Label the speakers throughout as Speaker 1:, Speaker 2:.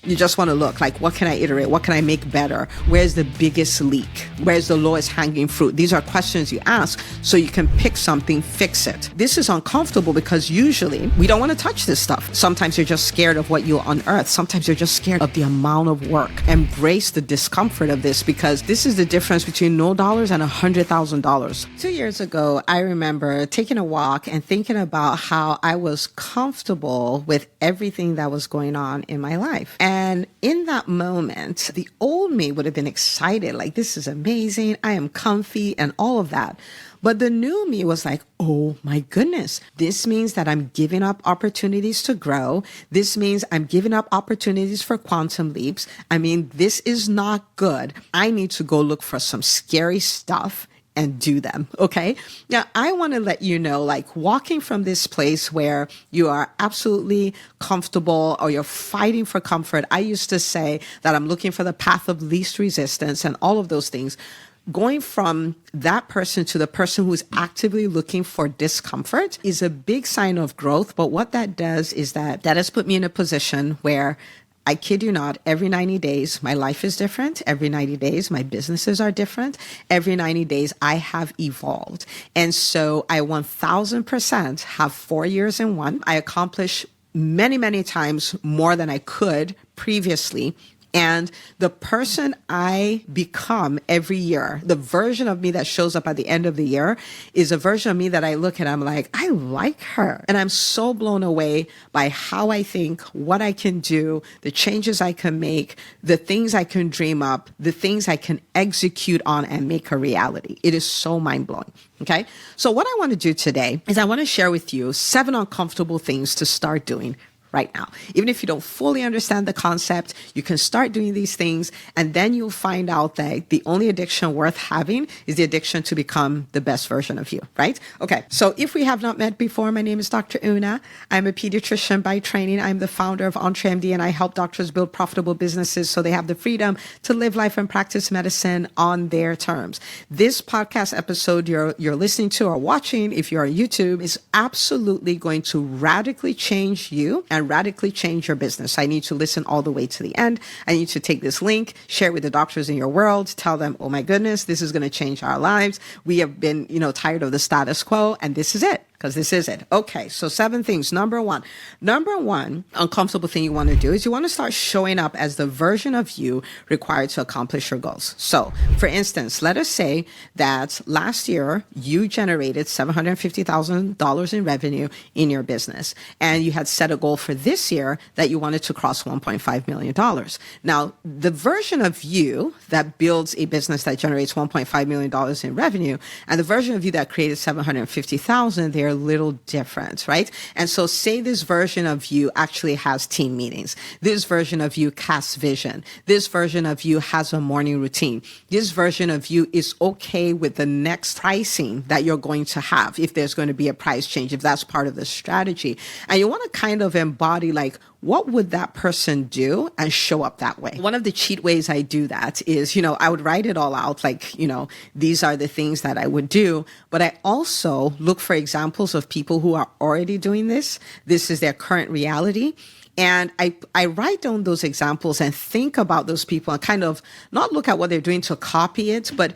Speaker 1: You just want to look like, what can I iterate? What can I make better? Where's the biggest leak? Where's the lowest hanging fruit? These are questions you ask so you can pick something, fix it. This is uncomfortable because usually we don't want to touch this stuff. Sometimes you're just scared of what you'll unearth. Sometimes you're just scared of the amount of work. Embrace the discomfort of this, because this is the difference between $0 and $100,000. 2 years ago, I remember taking a walk and thinking about how I was comfortable with everything that was going on in my life. And in that moment, the old me would have been excited, like, this is amazing, I am comfy and all of that. But the new me was like, oh my goodness, this means that I'm giving up opportunities to grow. This means I'm giving up opportunities for quantum leaps. I mean, this is not good. I need to go look for some scary stuff and do them. Okay. Now, I want to let you know, like, walking from this place where you are absolutely comfortable or you're fighting for comfort. I used to say that I'm looking for the path of least resistance and all of those things. Going from that person to the person who's actively looking for discomfort is a big sign of growth. But what that does is that has put me in a position where, I kid you not, every 90 days, my life is different. Every 90 days, my businesses are different. Every 90 days, I have evolved. And so I 1000% have 4 years in one. I accomplish many, many times more than I could previously. And the person I become every year, the version of me that shows up at the end of the year, is a version of me that I look at, I'm like, I like her. And I'm so blown away by how I think, what I can do, the changes I can make, the things I can dream up, the things I can execute on and make a reality. It is so mind-blowing. Okay. So what I want to do today is I want to share with you 7 uncomfortable things to start doing right now. Even if you don't fully understand the concept, you can start doing these things, and then you'll find out that the only addiction worth having is the addiction to become the best version of you, right? Okay, so if we have not met before, my name is Dr. Una. I'm a pediatrician by training. I'm the founder of EntreMD, and I help doctors build profitable businesses so they have the freedom to live life and practice medicine on their terms. This podcast episode you're listening to or watching, if you're on YouTube, is absolutely going to radically change you and radically change your business. I need to listen all the way to the end. I need to take this link, share it with the doctors in your world, tell them, oh my goodness, this is going to change our lives. We have been, tired of the status quo, and this is it. Because this is it. Okay, so 7 things. Number one uncomfortable thing you want to do is you want to start showing up as the version of you required to accomplish your goals. So, for instance, let us say that last year you generated $750,000 in revenue in your business, and you had set a goal for this year that you wanted to cross $1.5 million. Now, the version of you that builds a business that generates $1.5 million in revenue and the version of you that created $750,000, they're a little different, right? And so say this version of you actually has team meetings. This version of you casts vision. This version of you has a morning routine. This version of you is okay with the next pricing that you're going to have if there's going to be a price change, if that's part of the strategy. And you want to kind of embody, like, what would that person do and show up that way? One of the cheat ways I do that is, I would write it all out, like, these are the things that I would do. But I also look for examples of people who are already doing this. This is their current reality. And I write down those examples and think about those people and kind of not look at what they're doing to copy it, but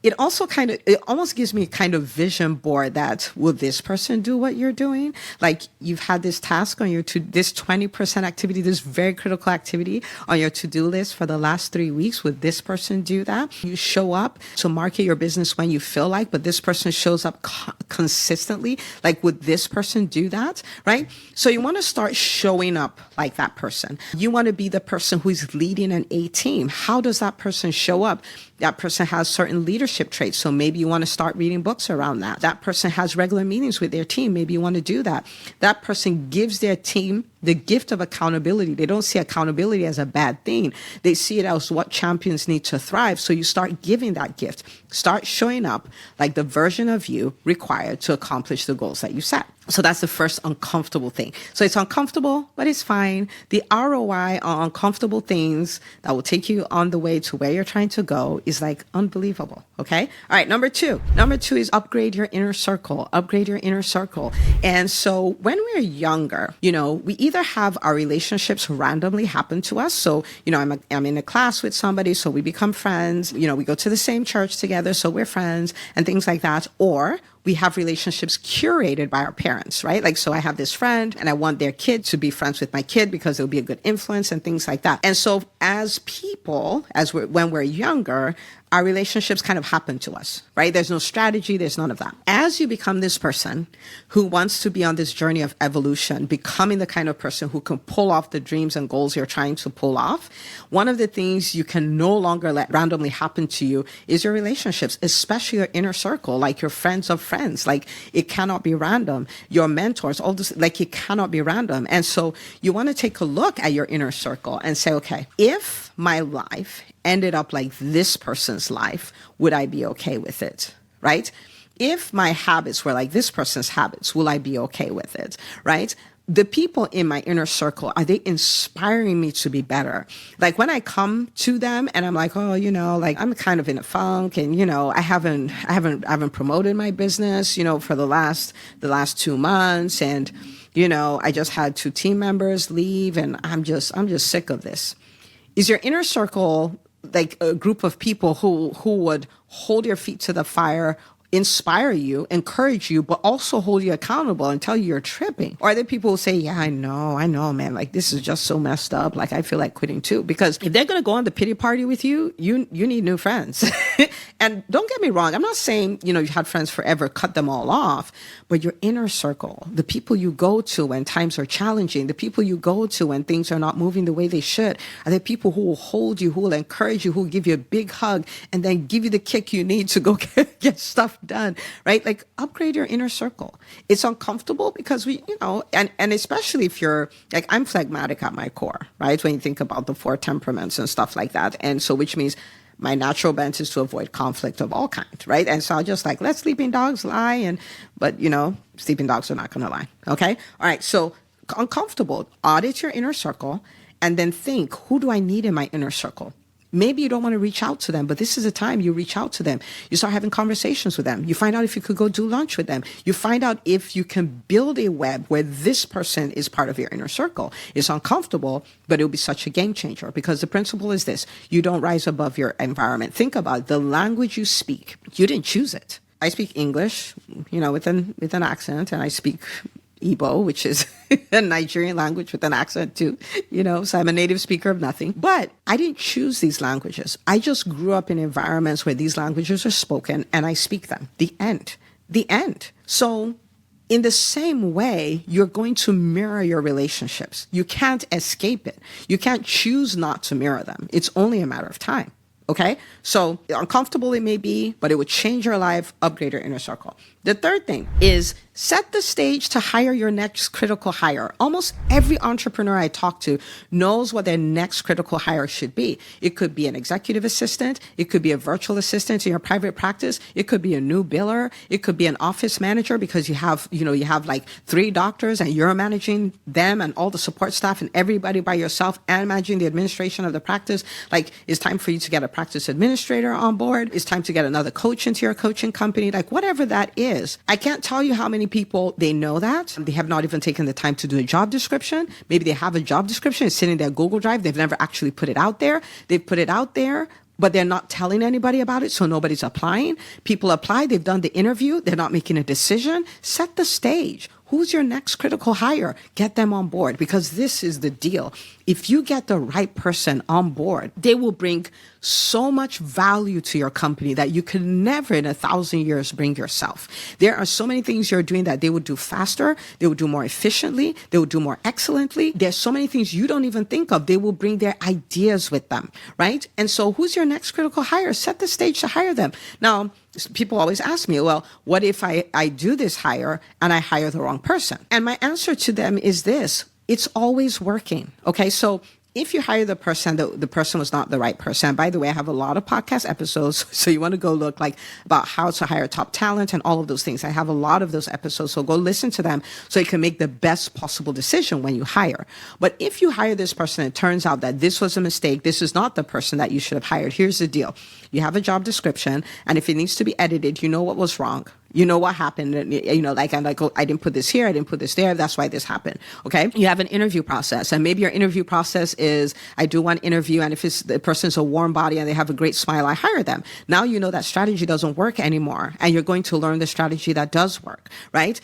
Speaker 1: it almost gives me kind of vision board that, will this person do what you're doing? Like, you've had this task on this 20% activity, this very critical activity on your to-do list for the last 3 weeks. Would this person do that? You show up to market your business when you feel like, but this person shows up consistently. Like, would this person do that? Right? So you want to start showing up like that person. You want to be the person who's leading an A team. How does that person show up? That person has certain leadership traits. So maybe you want to start reading books around that. That person has regular meetings with their team. Maybe you want to do that. That person gives their team the gift of accountability. They don't see accountability as a bad thing. They see it as what champions need to thrive. So you start giving that gift. Start showing up like the version of you required to accomplish the goals that you set. So that's the first uncomfortable thing. So it's uncomfortable, but it's fine. The ROI on uncomfortable things that will take you on the way to where you're trying to go is like unbelievable. Okay. All right. Number two is upgrade your inner circle. Upgrade your inner circle. And so when we're younger, we either have our relationships randomly happen to us. So, I'm in a class with somebody, so we become friends. We go to the same church together, so we're friends and things like that. Or we have relationships curated by our parents, right? Like, so I have this friend and I want their kid to be friends with my kid because it'll be a good influence and things like that. And so as people, when we're younger, our relationships kind of happen to us, right? There's no strategy. There's none of that. As you become this person who wants to be on this journey of evolution, becoming the kind of person who can pull off the dreams and goals you're trying to pull off, one of the things you can no longer let randomly happen to you is your relationships, especially your inner circle, like your friends of friends. Like, it cannot be random. Your mentors, all this, like, it cannot be random. And so you want to take a look at your inner circle and say, okay, if my life ended up like this person's life, would I be okay with it? Right? If my habits were like this person's habits, will I be okay with it? Right? The people in my inner circle, are they inspiring me to be better? Like, when I come to them and I'm like, oh, like, I'm kind of in a funk, and I haven't promoted my business, for the last 2 months, and I just had 2 team members leave, and I'm just sick of this. Is your inner circle like a group of people who would hold your feet to the fire, inspire you, encourage you, but also hold you accountable and tell you you're tripping? Or are there people who say, yeah, I know, man, like, this is just so messed up. Like, I feel like quitting too. Because if they're going to go on the pity party with you, you need new friends. And don't get me wrong. I'm not saying, you've had friends forever, cut them all off, but your inner circle, the people you go to when times are challenging, the people you go to when things are not moving the way they should, are there people who will hold you, who will encourage you, who will give you a big hug and then give you the kick you need to go get stuff done, right? Like, upgrade your inner circle. It's uncomfortable because and especially if you're like, I'm phlegmatic at my core, right? When you think about the 4 temperaments and stuff like that. And so, which means my natural bent is to avoid conflict of all kinds, right? And so I'll just like, let sleeping dogs lie. But sleeping dogs are not going to lie. Okay. All right. So uncomfortable, audit your inner circle and then think, who do I need in my inner circle? Maybe you don't want to reach out to them, but this is the time you reach out to them. You start having conversations with them. You find out if you could go do lunch with them. You find out if you can build a web where this person is part of your inner circle. It's uncomfortable, but it'll be such a game changer, because the principle is this: you don't rise above your environment. Think about it. The language you speak. You didn't choose it. I speak English, with an accent, and I speak Igbo, which is a Nigerian language with an accent too, so I'm a native speaker of nothing. But I didn't choose these languages. I just grew up in environments where these languages are spoken and I speak them. The end. So in the same way, you're going to mirror your relationships. You can't escape it. You can't choose not to mirror them. It's only a matter of time. Okay, so uncomfortable it may be, but it would change your life, upgrade your inner circle. The third thing is set the stage to hire your next critical hire. Almost every entrepreneur I talk to knows what their next critical hire should be. It could be an executive assistant. It could be a virtual assistant in your private practice. It could be a new biller. It could be an office manager, because you have like 3 doctors and you're managing them and all the support staff and everybody by yourself and managing the administration of the practice. Like, it's time for you to get a practice administrator on board. It's time to get another coach into your coaching company. Like, whatever that is. I can't tell you how many people, they know that. They have not even taken the time to do a job description. Maybe they have a job description. It's sitting in their Google Drive. They've never actually put it out there. They've put it out there, but they're not telling anybody about it, so nobody's applying. People apply. They've done the interview. They're not making a decision. Set the stage. Who's your next critical hire? Get them on board, because this is the deal. If you get the right person on board, they will bring so much value to your company that you could never in 1,000 years bring yourself. There are so many things you're doing that they would do faster. They would do more efficiently. They would do more excellently. There's so many things you don't even think of. They will bring their ideas with them, right? And so who's your next critical hire? Set the stage to hire them. Now, people always ask me, well, what if I do this hire and I hire the wrong person? And my answer to them is this: it's always working. Okay. So if you hire the person, the person was not the right person. By the way, I have a lot of podcast episodes, so you want to go look like about how to hire top talent and all of those things. I have a lot of those episodes, so go listen to them so you can make the best possible decision when you hire. But if you hire this person, it turns out that this was a mistake, this is not the person that you should have hired. Here's the deal. You have a job description, and if it needs to be edited, you know what was wrong. You know what happened, like I'm like, oh, I didn't put this here, I didn't put this there, that's why this happened. Okay. You have an interview process, and maybe your interview process is, I do one interview, and if the person's a warm body and they have a great smile, I hire them. Now you know that strategy doesn't work anymore, and you're going to learn the strategy that does work, right?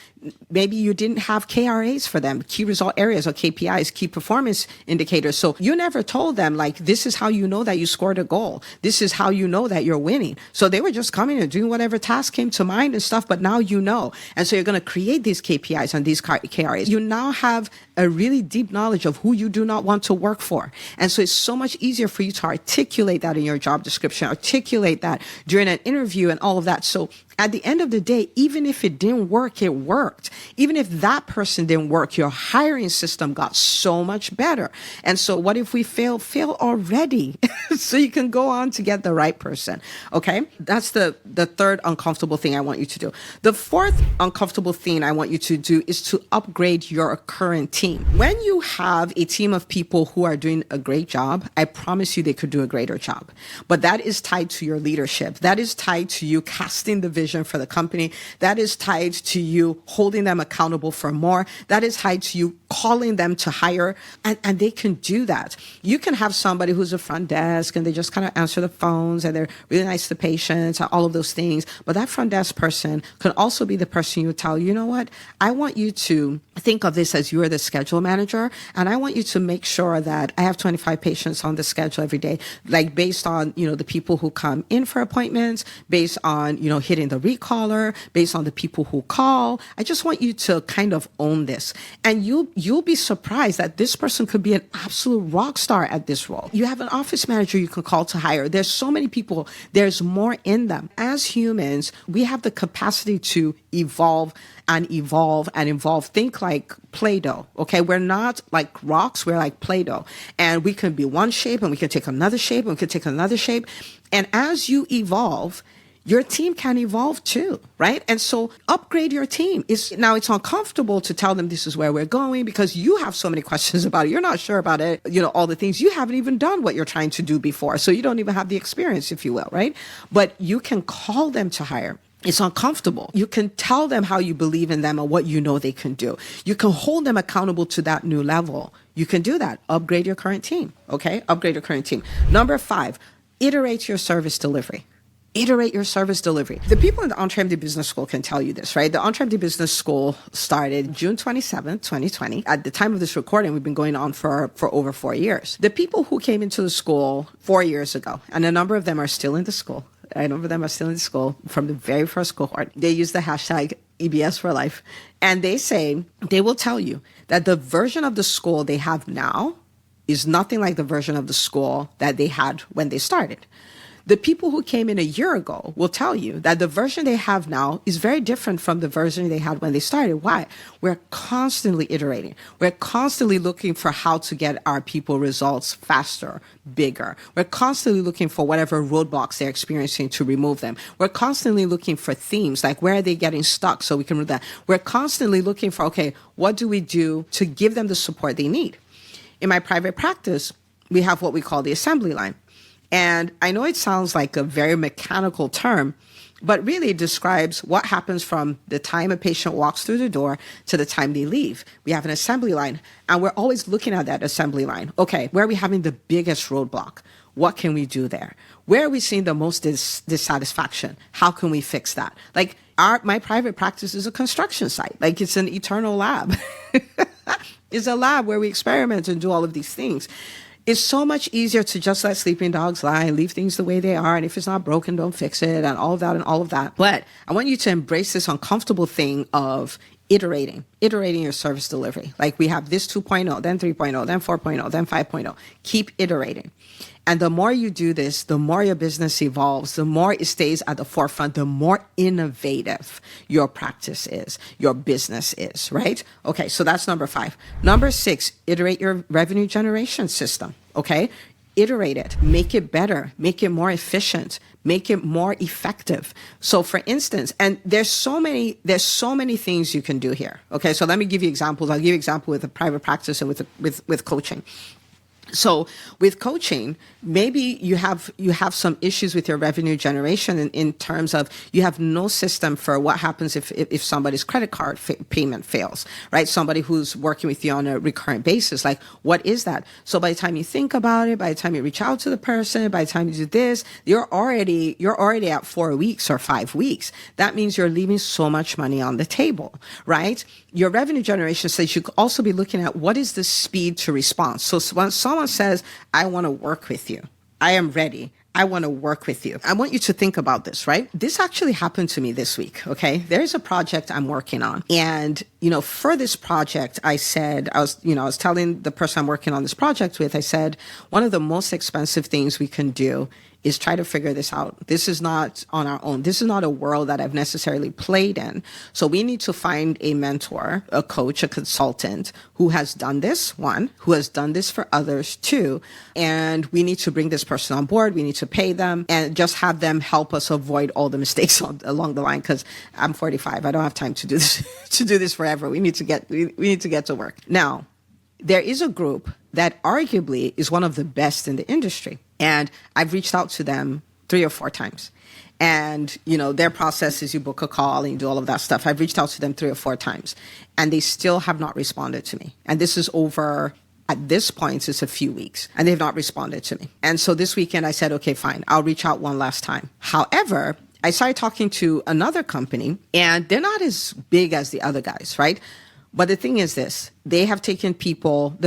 Speaker 1: Maybe you didn't have KRAs for them, key result areas, or KPIs, key performance indicators. So you never told them, like, this is how you know that you scored a goal. This is how you know that you're winning. So they were just coming and doing whatever task came to mind and stuff, but now you know. And so you're going to create these KPIs and these KRAs. You now have a really deep knowledge of who you do not want to work for. And so it's so much easier for you to articulate that in your job description, articulate that during an interview and all of that. So at the end of the day, even if it didn't work, it worked. Even if that person didn't work, your hiring system got so much better. And so what if we fail already? So you can go on to get the right person. Okay. That's the third uncomfortable thing I want you to do. The fourth uncomfortable thing I want you to do is to upgrade your current team. When you have a team of people who are doing a great job, I promise you they could do a greater job. But that is tied to your leadership. That is tied to you casting the vision for the company. That is tied to you holding them accountable for more. That is tied to you calling them to hire, and they can do that. You can have somebody who's a front desk and they just kind of answer the phones and they're really nice to patients and all of those things. But that front desk person can also be the person you tell, you know what, I want you to think of this as you're the schedule manager, and I want you to make sure that I have 25 patients on the schedule every day, like based on, the people who come in for appointments, based on, hitting the recaller, based on the people who call. I just want you to kind of own this. And you'll be surprised that this person could be an absolute rock star at this role. You have an office manager you can call to hire. There's so many people. There's more in them. As humans, we have the capacity to evolve and evolve and evolve. Think like Play-Doh, okay? We're not like rocks, we're like Play-Doh. And we can be one shape and we can take another shape and we can take another shape. And as you evolve, your team can evolve too, right? And so upgrade your team. Now it's uncomfortable to tell them this is where we're going because you have so many questions about it. You're not sure about it. All the things you haven't even done what you're trying to do before. So you don't even have the experience, if you will, right? But you can call them to hire. It's uncomfortable. You can tell them how you believe in them and what you know they can do. You can hold them accountable to that new level. You can do that. Upgrade your current team, okay? Upgrade your current team. Number 5, iterate your service delivery. Iterate your service delivery. The people in the EntreMD Business School can tell you this, right? The EntreMD Business School started June 27, 2020. At the time of this recording, we've been going on for over 4 years. The people who came into the school 4 years ago, and a number of them are still in the school. A number of them are still in the school from the very first cohort. They use the hashtag EBS for life. And they will tell you that the version of the school they have now is nothing like the version of the school that they had when they started. The people who came in a year ago will tell you that the version they have now is very different from the version they had when they started. Why? We're constantly iterating. We're constantly looking for how to get our people results faster, bigger. We're constantly looking for whatever roadblocks they're experiencing to remove them. We're constantly looking for themes, like where are they getting stuck so we can remove that. We're constantly looking for, okay, what do we do to give them the support they need? In my private practice, we have what we call the assembly line. And I know it sounds like a very mechanical term, but really it describes what happens from the time a patient walks through the door to the time they leave. We have an assembly line, and we're always looking at that assembly line. Okay, where are we having the biggest roadblock? What can we do there? Where are we seeing the most dissatisfaction? How can we fix that? Like my private practice is a construction site. Like it's an eternal lab. It's a lab where we experiment and do all of these things. It's so much easier to just let sleeping dogs lie and leave things the way they are. And if it's not broken, don't fix it and all of that and all of that. But I want you to embrace this uncomfortable thing of iterating your service delivery. Like we have this 2.0, then 3.0, then 4.0, then 5.0. Keep iterating. And the more you do this, the more your business evolves, the more it stays at the forefront, the more innovative your practice is, your business is, right? Okay, so that's number 5. Number 6, iterate your revenue generation system, okay? Iterate it, make it better, make it more efficient, make it more effective. So for instance, and there's so many things you can do here. Okay, so let me give you examples. I'll give you an example with a private practice and with coaching. So with coaching, maybe you have some issues with your revenue generation in terms of you have no system for what happens if somebody's credit card payment fails, right? Somebody who's working with you on a recurrent basis, like what is that? So by the time you think about it, by the time you reach out to the person, by the time you do this, you're already at 4 weeks or 5 weeks. That means you're leaving so much money on the table, right? Your revenue generation says you could also be looking at what is the speed to response. So when someone says, I want to work with you, I am ready, I want to work with you, I want you to think about this, right? This actually happened to me this week, okay? There's a project I'm working on. And, for this project, I was telling the person I'm working on this project with, I said, one of the most expensive things we can do is try to figure this out. This is not on our own. This is not a world that I've necessarily played in. So we need to find a mentor, a coach, a consultant who has done this, one, who has done this for others, two, and we need to bring this person on board. We need to pay them and just have them help us avoid all the mistakes along the line, because I'm 45. I don't have time to do this forever. We need to get to work. Now, there is a group that arguably is one of the best in the industry. And I've reached out to them 3 or 4 times. And, their process is you book a call and you do all of that stuff. I've reached out to them 3 or 4 times and they still have not responded to me. And this is over, at this point, it's a few weeks and they've not responded to me. And so this weekend I said, okay, fine, I'll reach out one last time. However, I started talking to another company and they're not as big as the other guys, right? But the thing is this, the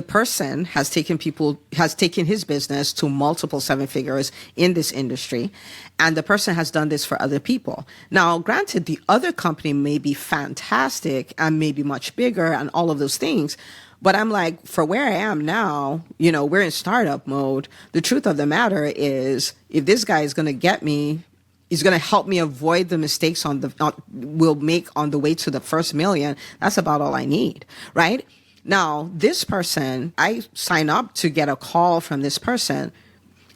Speaker 1: person has taken his business to multiple 7 figures in this industry. And the person has done this for other people. Now, granted, the other company may be fantastic and maybe much bigger and all of those things. But I'm like, for where I am now, we're in startup mode. The truth of the matter is, if this guy is going to get me, he's going to help me avoid the mistakes we'll make on the way to the first million. That's about all I need, right? Now, this person, I sign up to get a call from this person.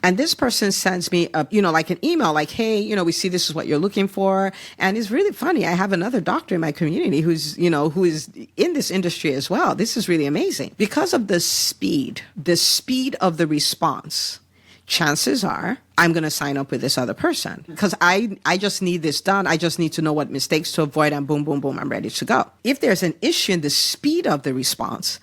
Speaker 1: And this person sends me like an email, like, hey, we see this is what you're looking for. And it's really funny. I have another doctor in my community who is in this industry as well. This is really amazing. Because of the speed of the response, chances are I'm going to sign up with this other person because I just need this done. I just need to know what mistakes to avoid and boom, boom, boom, I'm ready to go. If there's an issue in the speed of the response,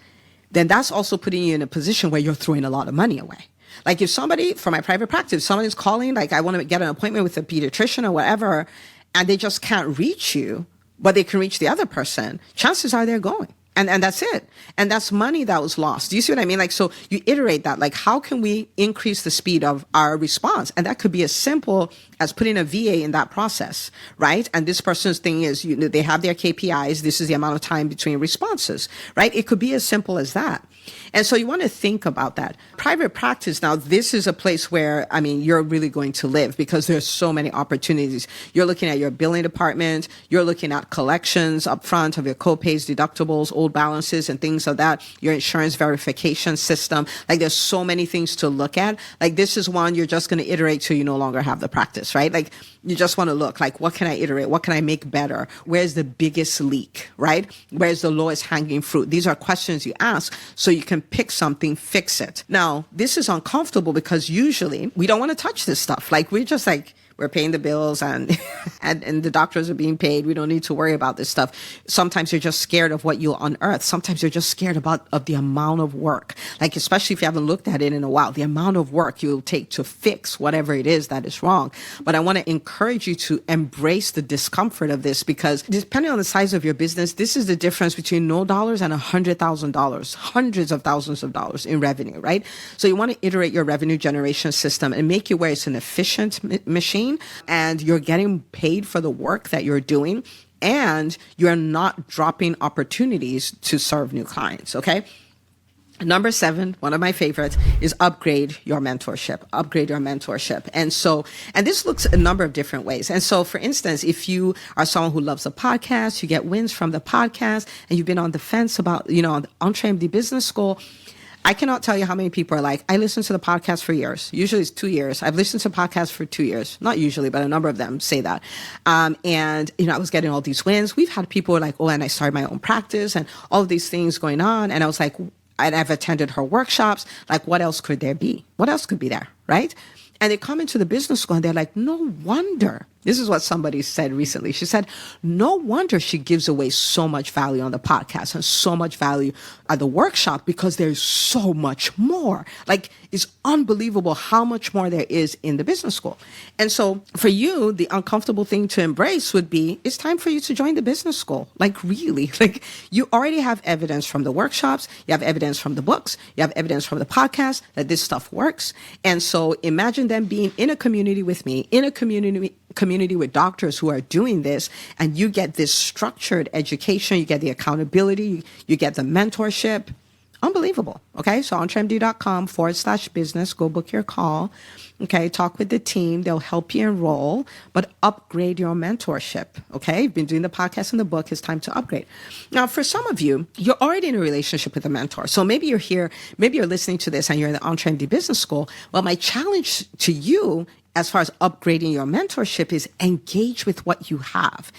Speaker 1: then that's also putting you in a position where you're throwing a lot of money away. Like if somebody, for my private practice, somebody's calling, like I want to get an appointment with a pediatrician or whatever, and they just can't reach you, but they can reach the other person, chances are they're going. And that's it. And that's money that was lost. Do you see what I mean? Like, so you iterate that, like, how can we increase the speed of our response? And that could be as simple as putting a VA in that process, right? And this person's thing is, they have their KPIs. This is the amount of time between responses, right? It could be as simple as that. And so you want to think about that. Private practice, now this is a place where, you're really going to live because there's so many opportunities. You're looking at your billing department. You're looking at collections up front of your co-pays, deductibles, old balances and things like that. Your insurance verification system. Like there's so many things to look at. Like this is one you're just going to iterate till you no longer have the practice, right? Like you just want to look like, what can I iterate? What can I make better? Where's the biggest leak, right? Where's the lowest hanging fruit? These are questions you ask so you can pick something, fix it. Now, this is uncomfortable because usually we don't want to touch this stuff. Like we're just like, we're paying the bills and the doctors are being paid. We don't need to worry about this stuff. Sometimes you're just scared of what you'll unearth. Sometimes you're just scared of the amount of work. Like, especially if you haven't looked at it in a while, the amount of work you'll take to fix whatever it is that is wrong. But I want to encourage you to embrace the discomfort of this because depending on the size of your business, this is the difference between $0 and $100,000, hundreds of thousands of dollars in revenue, right? So you want to iterate your revenue generation system and make it where it's an efficient machine and you're getting paid for the work that you're doing and you're not dropping opportunities to serve new clients, okay? Number 7, one of my favorites, is upgrade your mentorship. Upgrade your mentorship. And this looks a number of different ways. And so, for instance, if you are someone who loves a podcast, you get wins from the podcast, and you've been on the fence about, on the EntreMD Business School, I cannot tell you how many people are like, I listened to the podcast for years. Usually it's 2 years. I've listened to podcasts for 2 years. Not usually, but a number of them say that. And I was getting all these wins. We've had people like, and I started my own practice and all of these things going on. And I was like, and I've attended her workshops. Like, what else could there be? What else could be there, right? And they come into the business school and they're like, no wonder. This is what somebody said recently. She said, no wonder she gives away so much value on the podcast and so much value at the workshop, because there's so much more. Like, it's unbelievable how much more there is in the business school. And so for you, the uncomfortable thing to embrace would be, it's time for you to join the business school. Like, really, like, you already have evidence from the workshops. You have evidence from the books. You have evidence from the podcast that this stuff works. And so imagine them being in a community with me, in a community with doctors who are doing this, and you get this structured education, you get the accountability, you get the mentorship. Unbelievable. Okay. So EntreMD.com/business, go book your call. Okay. Talk with the team. They'll help you enroll, but upgrade your mentorship. Okay. You've been doing the podcast and the book. It's time to upgrade. Now, for some of you, you're already in a relationship with a mentor. So maybe you're here, maybe you're listening to this and you're in the EntreMD Business School. Well, my challenge to you as far as upgrading your mentorship is engage with what you have.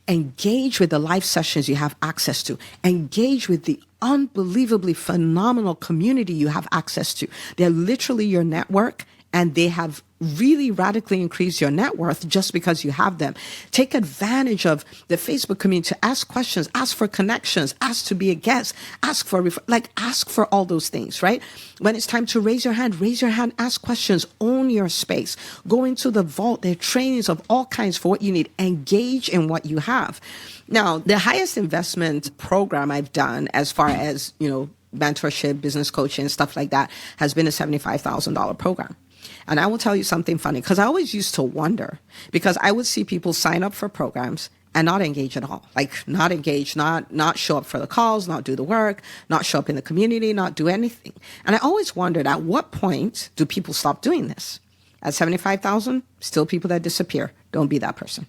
Speaker 1: Engage with the live sessions you have access to. Engage with the unbelievably phenomenal community you have access to. They're literally your network, and they have really radically increased your net worth just because you have them. Take advantage of the Facebook community to ask questions, ask for connections, ask to be a guest, ask for all those things, right? When it's time to raise your hand, ask questions, own your space, go into the vault. There are trainings of all kinds for what you need. Engage in what you have. Now, the highest investment program I've done as far as, mentorship, business coaching, stuff like that, has been a $75,000 program. And I will tell you something funny, because I always used to wonder, because I would see people sign up for programs and not engage at all. Like, not engage, not show up for the calls, not do the work, not show up in the community, not do anything. And I always wondered, at what point do people stop doing this? At 75,000, still people that disappear. Don't be that person.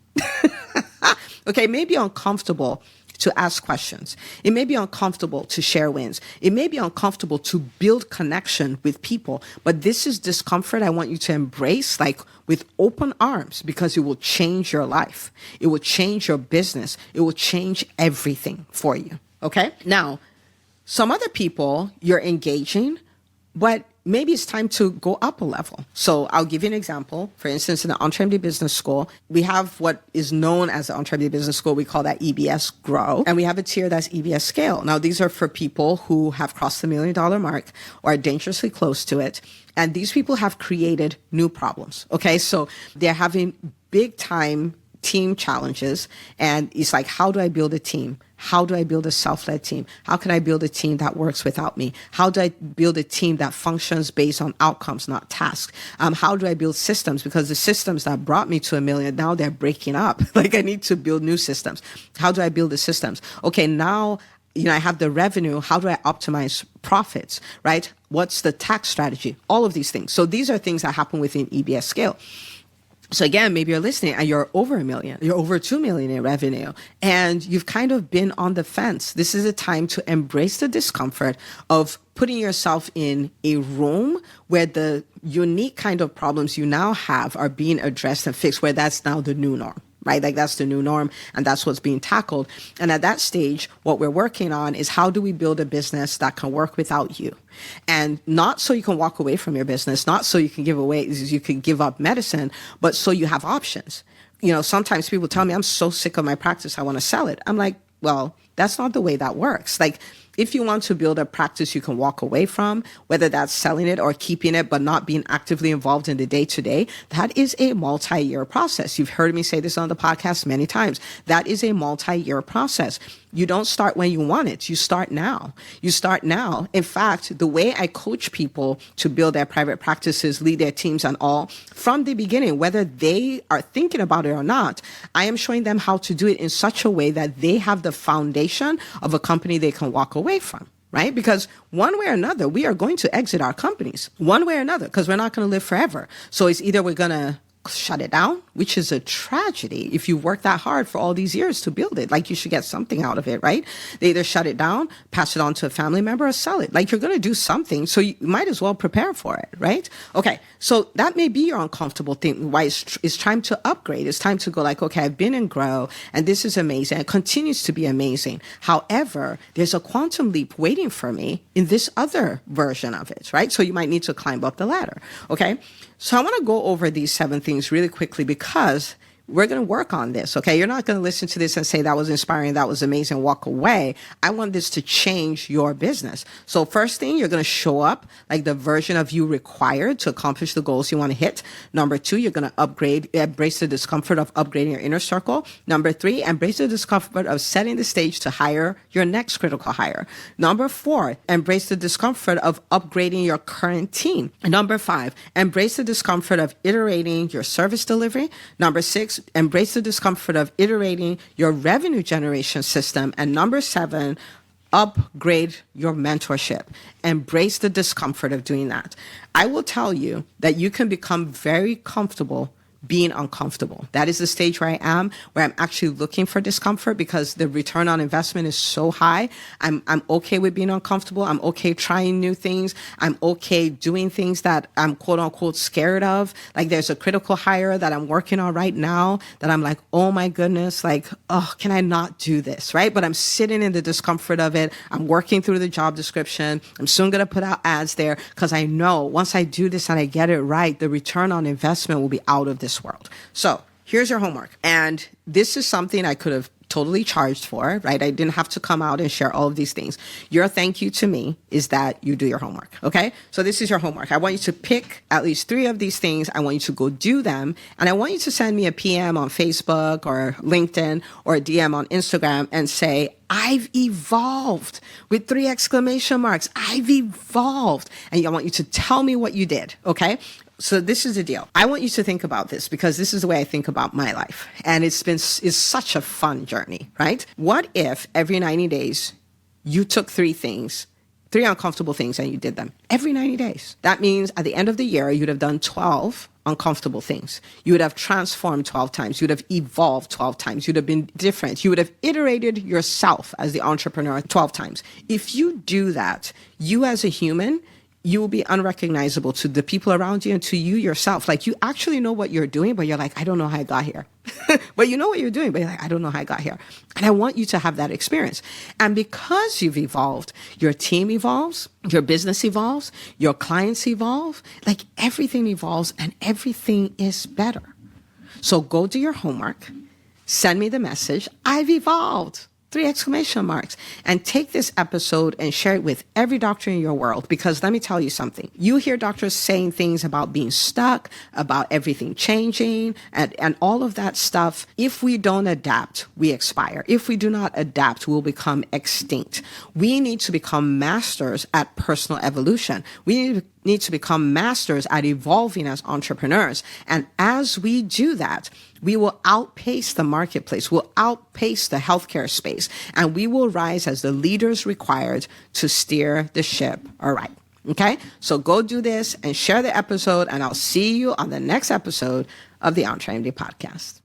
Speaker 1: Okay, it may be uncomfortable to ask questions. It may be uncomfortable to share wins. It may be uncomfortable to build connection with people, but this is discomfort I want you to embrace, like, with open arms, because it will change your life. It will change your business. It will change everything for you. Okay? Now, some other people you're engaging, but maybe it's time to go up a level. So I'll give you an example. For instance, in the EntreMD Business School, we have what is known as the EntreMD Business School. We call that EBS Grow. And we have a tier that's EBS Scale. Now, these are for people who have crossed the $1 million mark or are dangerously close to it. And these people have created new problems. Okay, so they're having big time team challenges. And it's like, how do I build a team? How do I build a self-led team? How can I build a team that works without me? How do I build a team that functions based on outcomes, not tasks? How do I build systems? Because the systems that brought me to $1 million, now they're breaking up. Like, I need to build new systems. How do I build the systems? Okay, now, I have the revenue. How do I optimize profits, right? What's the tax strategy? All of these things. So these are things that happen within EBS Scale. So again, maybe you're listening and you're over $1 million, you're over $2 million in revenue, and you've kind of been on the fence. This is a time to embrace the discomfort of putting yourself in a room where the unique kind of problems you now have are being addressed and fixed, where that's now the new norm. Right? Like, that's the new norm, and that's what's being tackled. And at that stage, what we're working on is, how do we build a business that can work without you? And not so you can walk away from your business, not so you can give up medicine, but so you have options. Sometimes people tell me, I'm so sick of my practice, I want to sell it. I'm like, well, that's not the way that works. Like, if you want to build a practice you can walk away from, whether that's selling it or keeping it, but not being actively involved in the day-to-day, that is a multi-year process. You've heard me say this on the podcast many times. That is a multi-year process. You don't start when you want it. You start now. In fact, the way I coach people to build their private practices, lead their teams and all, from the beginning, whether they are thinking about it or not, I am showing them how to do it in such a way that they have the foundation of a company they can walk away from. Right? Because one way or another, we are going to exit our companies, one way or another, because we're not going to live forever. So it's either we're going to shut it down, which is a tragedy. If you work that hard for all these years to build it, like you should get something out of it, right? They either shut it down, pass it on to a family member, or sell it. Like you're going to do something. So you might as well prepare for it, right? Okay. So that may be your uncomfortable thing. Why it's time to upgrade. It's time to go like, okay, I've been and grow, and this is amazing. It continues to be amazing. However, there's a quantum leap waiting for me in this other version of it, right? So you might need to climb up the ladder. Okay. So I want to go over these 7 things really quickly because we're going to work on this. Okay. You're not going to listen to this and say that was inspiring, that was amazing, walk away. I want this to change your business. So first thing, you're going to show up like the version of you required to accomplish the goals you want to hit. Number 2, you're going to embrace the discomfort of upgrading your inner circle. Number 3, embrace the discomfort of setting the stage to hire your next critical hire. Number 4, embrace the discomfort of upgrading your current team. Number 5, embrace the discomfort of iterating your service delivery. Number 6, embrace the discomfort of iterating your revenue generation system. And number 7, upgrade your mentorship. Embrace the discomfort of doing that. I will tell you that you can become very comfortable being uncomfortable. That is the stage where I am, where I'm actually looking for discomfort because the return on investment is so high. I'm okay with being uncomfortable. I'm okay trying new things. I'm okay doing things that I'm quote unquote scared of. Like there's a critical hire that I'm working on right now that I'm like, oh my goodness, like, oh, can I not do this? Right? But I'm sitting in the discomfort of it. I'm working through the job description. I'm soon going to put out ads there because I know once I do this and I get it right, the return on investment will be out of this world. So here's your homework. And this is something I could have totally charged for, right? I didn't have to come out and share all of these things. Your thank you to me is that you do your homework. Okay. So this is your homework. I want you to pick at least 3 of these things. I want you to go do them. And I want you to send me a PM on Facebook or LinkedIn or a DM on Instagram and say, I've evolved with 3 exclamation marks. I've evolved. And I want you to tell me what you did. Okay. So this is the deal. I want you to think about this because this is the way I think about my life. And it's such a fun journey, right? What if every 90 days you took 3 uncomfortable things and you did them every 90 days? That means at the end of the year, you'd have done 12 uncomfortable things. You would have transformed 12 times. You would have evolved 12 times. You'd have been different. You would have iterated yourself as the entrepreneur 12 times. If you do that, you as a human, you will be unrecognizable to the people around you and to you yourself. Like you actually know what you're doing, but you're like, I don't know how I got here. But you know what you're doing, but you're like, I don't know how I got here. And I want you to have that experience. And because you've evolved, your team evolves, your business evolves, your clients evolve, like everything evolves and everything is better. So go do your homework, send me the message, I've evolved. 3 exclamation marks, and take this episode and share it with every doctor in your world. Because let me tell you something. You hear doctors saying things about being stuck, about everything changing, and all of that stuff. If we don't adapt, we expire. If we do not adapt, we'll become extinct. We need to become masters at personal evolution. We need to become masters at evolving as entrepreneurs. And as we do that, we will outpace the marketplace, we'll outpace the healthcare space, and we will rise as the leaders required to steer the ship aright. Okay? So go do this and share the episode, and I'll see you on the next episode of the EntreMD podcast.